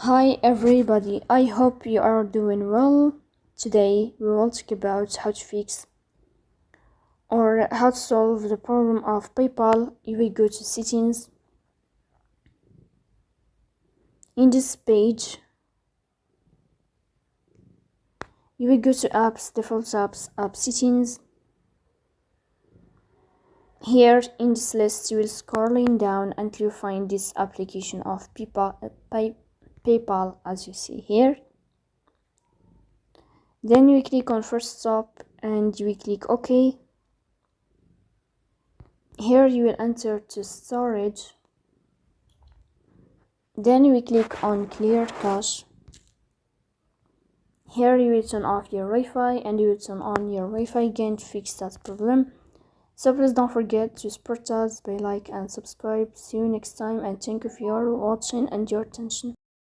Hi everybody, I hope you are doing well. Today we will talk about how to fix or how to solve the problem of PayPal. You will go to settings. In this page, you will go to apps, default apps, app settings. Here in this list, you will scrolling down until you find this application of PayPal as you see here. Then you click on first stop and you will click OK. Here you will enter to storage. Then you will click on clear cache. Here you will turn off your Wi-Fi and you will turn on your Wi-Fi again to fix that problem. So please don't forget to support us by like and subscribe. See you next time and thank you for your watching and your attention.